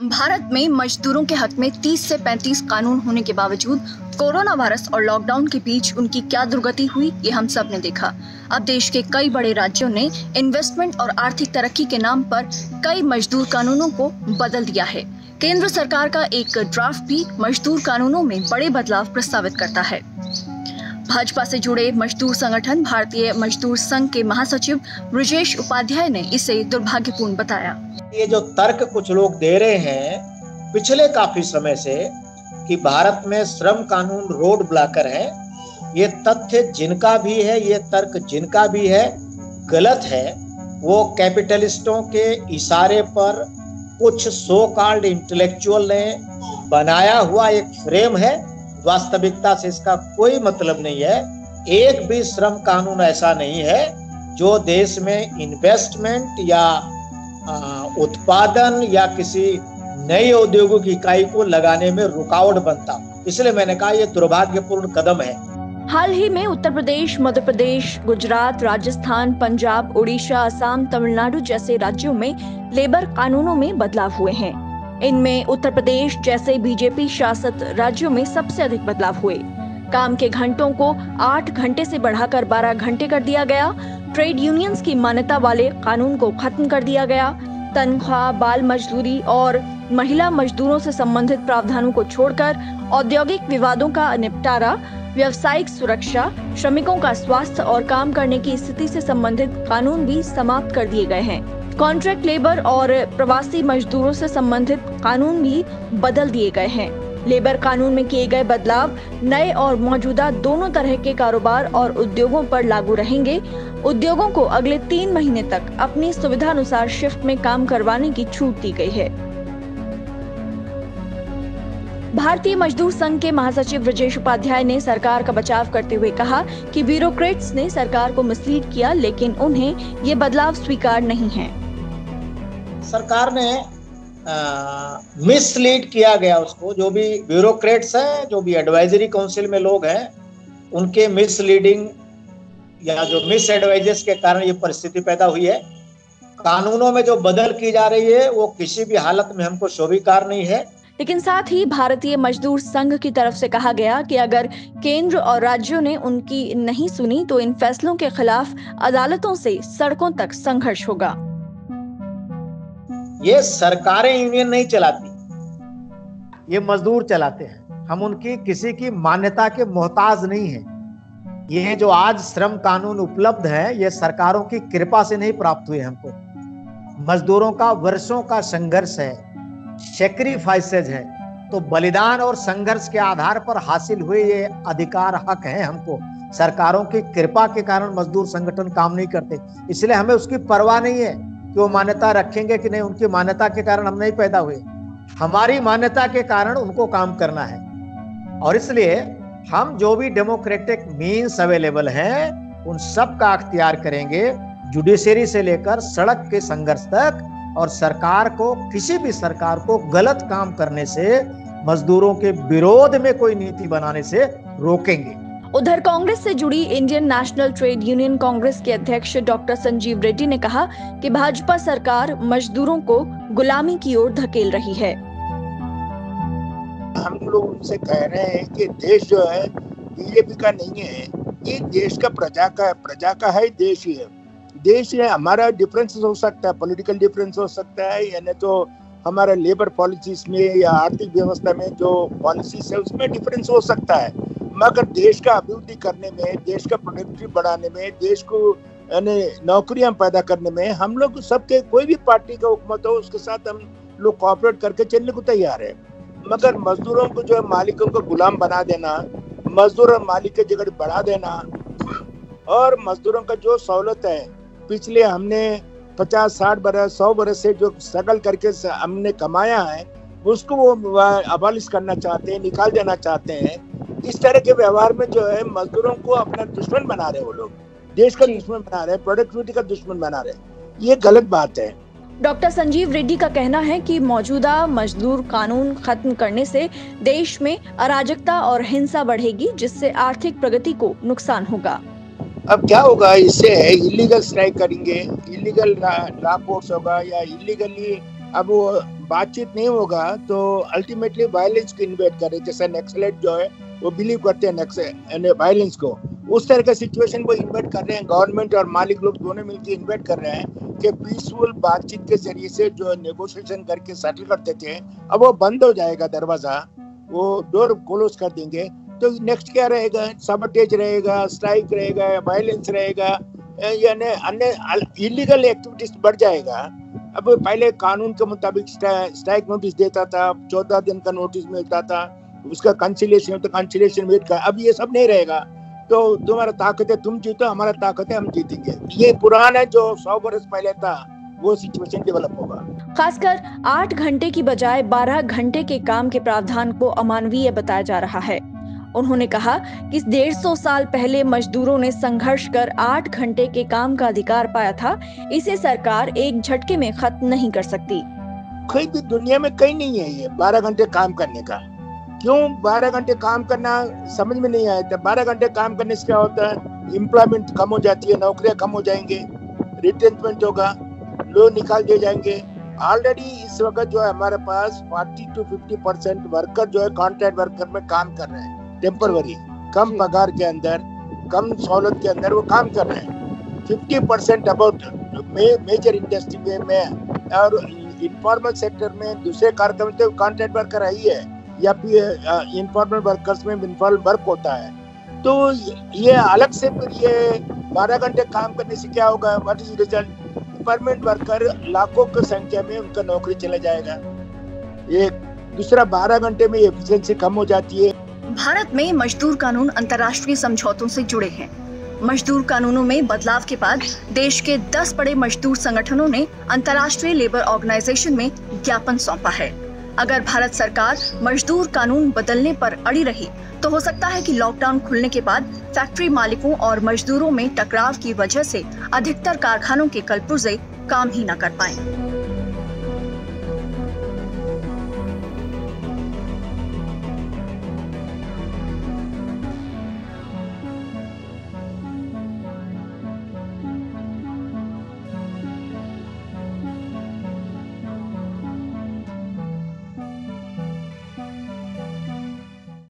भारत में मजदूरों के हक में 30 से 35 कानून होने के बावजूद कोरोना वायरस और लॉकडाउन के बीच उनकी क्या दुर्गति हुई, ये हम सब ने देखा। अब देश के कई बड़े राज्यों ने इन्वेस्टमेंट और आर्थिक तरक्की के नाम पर कई मजदूर कानूनों को बदल दिया है। केंद्र सरकार का एक ड्राफ्ट भी मजदूर कानूनों में बड़े बदलाव प्रस्तावित करता है। भाजपा से जुड़े मजदूर संगठन भारतीय मजदूर संघ के महासचिव ब्रजेश उपाध्याय ने इसे दुर्भाग्यपूर्ण बताया। ये जो तर्क कुछ लोग दे रहे हैं पिछले काफी समय से कि भारत में श्रम कानून रोड ब्लॉकर है, ये तथ्य जिनका भी है, ये तर्क जिनका भी है, गलत है। वो कैपिटलिस्टों के इशारे पर कुछ सो कॉल्ड इंटेलेक्चुअल ने बनाया हुआ एक फ्रेम है। वास्तविकता से इसका कोई मतलब नहीं है। एक भी श्रम कानून ऐसा नहीं है जो देश में इन्वेस्टमेंट या उत्पादन या किसी नई औद्योगिक इकाई को लगाने में रुकावट बनता। इसलिए मैंने कहा यह दुर्भाग्यपूर्ण कदम है। हाल ही में उत्तर प्रदेश, मध्य प्रदेश, गुजरात, राजस्थान, पंजाब, उड़ीसा, असम, तमिलनाडु जैसे राज्यों में लेबर कानूनों में बदलाव हुए हैं। इनमें उत्तर प्रदेश जैसे बीजेपी शासित राज्यों में सबसे अधिक बदलाव हुए। काम के घंटों को 8 घंटे से बढ़ाकर 12 घंटे कर दिया गया। ट्रेड यूनियंस की मान्यता वाले कानून को खत्म कर दिया गया। तनख्वाह, बाल मजदूरी और महिला मजदूरों से संबंधित प्रावधानों को छोड़कर औद्योगिक विवादों का निपटारा, व्यावसायिक सुरक्षा, श्रमिकों का स्वास्थ्य और काम करने की स्थिति से संबंधित कानून भी समाप्त कर दिए गए हैं। कॉन्ट्रैक्ट लेबर और प्रवासी मजदूरों से संबंधित कानून भी बदल दिए गए हैं। लेबर कानून में किए गए बदलाव नए और मौजूदा दोनों तरह के कारोबार और उद्योगों पर लागू रहेंगे। उद्योगों को अगले 3 महीने तक अपनी सुविधा अनुसार शिफ्ट में काम करवाने की छूट दी गई है। भारतीय मजदूर संघ के महासचिव ब्रजेश उपाध्याय ने सरकार का बचाव करते हुए कहा कि ब्यूरोक्रेट्स ने सरकार को मिसलीड किया, लेकिन उन्हें ये बदलाव स्वीकार नहीं है। सरकार ने मिसलीड किया गया उसको। जो भी ब्यूरोक्रेट्स हैं, जो भी एडवाइजरी काउंसिल में लोग हैं, उनके मिसलीडिंग या जो मिस एडवाइजर्स के कारण ये परिस्थिति पैदा हुई है। कानूनों में जो बदल की जा रही है वो किसी भी हालत में हमको स्वीकार नहीं है। लेकिन साथ ही भारतीय मजदूर संघ की तरफ से कहा गया कि अगर केंद्र और राज्यों ने उनकी नहीं सुनी तो इन फैसलों के खिलाफ अदालतों से सड़कों तक संघर्ष होगा। ये सरकारें यूनियन नहीं चलाती, ये मजदूर चलाते हैं। हम उनकी किसी की मान्यता के मोहताज नहीं हैं। ये जो आज श्रम कानून उपलब्ध है ये सरकारों की कृपा से नहीं प्राप्त हुए हमको। मजदूरों का वर्षों का संघर्ष है, सैक्रिफाइसेज है। तो बलिदान और संघर्ष के आधार पर हासिल हुए ये अधिकार, हक है हमको। सरकारों की कृपा के कारण मजदूर संगठन काम नहीं करते, इसलिए हमें उसकी परवाह नहीं है कि वो मान्यता रखेंगे कि नहीं। उनकी मान्यता के कारण हम नहीं पैदा हुए, हमारी मान्यता के कारण उनको काम करना है। और इसलिए हम जो भी डेमोक्रेटिक मीन्स अवेलेबल हैं उन सब का अख्तियार करेंगे, जुडिशरी से लेकर सड़क के संघर्ष तक। और सरकार को, किसी भी सरकार को गलत काम करने से, मजदूरों के विरोध में कोई नीति बनाने से रोकेंगे। उधर कांग्रेस से जुड़ी Indian national trade union Congress के अध्यक्ष डॉक्टर संजीव रेड्डी ने कहा कि भाजपा सरकार मजदूरों को गुलामी की ओर धकेल रही है। हम लोग उनसे कह रहे हैं कि देश जो है बीजेपी का नहीं है, ये देश का प्रजा का है, देश ही है। देश है, हमारा डिफरेंस हो सकता है, पॉलिटिकल डिफरेंस हो सकता है, यानी तो हमारा लेबर पॉलिसीज में या आर्थिक व्यवस्था में जो पॉलिसीज है उसमें डिफरेंस हो सकता है, मगर देश का अभिवृद्धि करने में, देश का प्रोडक्टिविटी बढ़ाने में, देश को नौकरियां पैदा करने में हम लोग सबके, कोई भी पार्टी का हुकूमत हो उसके साथ हम लोग कोऑपरेट करके चलने को तैयार है। मगर मजदूरों को जो है मालिकों को गुलाम बना देना, मजदूर और मालिक की जगह बढ़ा देना, और मजदूरों का जो सहूलत है पिछले हमने 50-60 बरस 100 बरस से जो स्ट्रगल करके हमने कमाया है उसको वो अबालिश करना चाहते हैं, निकाल देना चाहते हैं। इस तरह के व्यवहार में जो है मजदूरों को अपना दुश्मन बना रहे, वो लोग देश का दुश्मन बना रहे, प्रोडक्टिविटी का दुश्मन बना रहे। ये गलत बात है। डॉक्टर संजीव रेड्डी का कहना है कि मौजूदा मजदूर कानून खत्म करने से देश में अराजकता और हिंसा बढ़ेगी, जिससे आर्थिक प्रगति को नुकसान होगा। अब क्या होगा इससे, है इलीगल स्ट्राइक करेंगे, इलीगल लॉ कोर्ट्स होगा या इलीगली अब वो बातचीत नहीं होगा तो अल्टीमेटली वायलेंस को इन्वाइट कर रहे हैं, जैसे नक्सलेट जो है वो बिलीव करते हैं वायलेंस को, उस तरह का सिचुएशन वो इन्वाइट कर रहे हैं। गवर्नमेंट और मालिक लोग दोनों मिलकर इन्वाइट कर रहे हैं कि पीसफुल बातचीत के जरिए से जो नेगोशिएशन करके सेटल करते थे अब वो बंद हो जाएगा, दरवाजा वो डोर क्लोज कर देंगे। तो नेक्स्ट क्या रहेगा? सबटेज रहेगा, स्ट्राइक रहेगा, वायलेंस रहेगा, यानी अन्य इलीगल एक्टिविटीज बढ़ जाएगा। अब पहले कानून के मुताबिक स्ट्राइक नोटिस देता था, 14 दिन का नोटिस मिलता था, उसका कंसिलिएशन तो कंसिलिएशन वेट का, अब ये सब नहीं रहेगा। तो तुम्हारा ताकत है तुम जीतो, हमारा ताकत है हम जीतेंगे, ये पुराना जो 100 वर्ष पहले था वो सिचुएशन डेवलप होगा। खासकर 8 घंटे की बजाय 12 घंटे के काम के प्रावधान को अमानवीय बताया जा रहा है। उन्होंने कहा कि 150 साल पहले मजदूरों ने संघर्ष कर 8 घंटे के काम का अधिकार पाया था, इसे सरकार एक झटके में खत्म नहीं कर सकती। कहीं भी दुनिया में कहीं नहीं है ये 12 घंटे काम करने का। क्यों 12 घंटे काम करना समझ में नहीं आया था। 12 घंटे काम करने से क्या होता है? एम्प्लॉयमेंट कम हो जाती है, नौकरियां कम हो जाएंगे, रिटेंचमेंट होगा, लोग निकाल दिए जाएंगे। ऑलरेडी इस वक्त जो है हमारे पास 40 to 50% वर्कर जो है कॉन्ट्रैक्ट वर्कर में काम कर रहे हैं, टेम्पररी, कम पगार के अंदर, कम सहूलत के अंदर वो काम कर रहे हैं। 50% अबाउट मेजर इंडस्ट्री में और इनफॉर्मल सेक्टर में दूसरे कार्यक्रम में तो कॉन्ट्रैक्ट वर्कर ही है, या फिर इनफॉर्मल वर्कर्स में इनफॉर्मल वर्क होता है। तो ये अलग से फिर ये 12 घंटे काम करने से क्या होगा? What is result? Permanent worker लाखों की संख्या में उनका नौकरी चला जाएगा। एक दूसरा 12 घंटे में एफिशिएंसी कम हो जाती है। भारत में मजदूर कानून अंतर्राष्ट्रीय समझौतों से जुड़े हैं। मजदूर कानूनों में बदलाव के बाद देश के 10 बड़े मजदूर संगठनों ने अंतर्राष्ट्रीय लेबर ऑर्गेनाइजेशन में ज्ञापन सौंपा है। अगर भारत सरकार मजदूर कानून बदलने पर अड़ी रही तो हो सकता है कि लॉकडाउन खुलने के बाद फैक्ट्री मालिकों और मजदूरों में टकराव की वजह से अधिकतर कारखानों के कलपुर्जे काम ही न कर पाएं।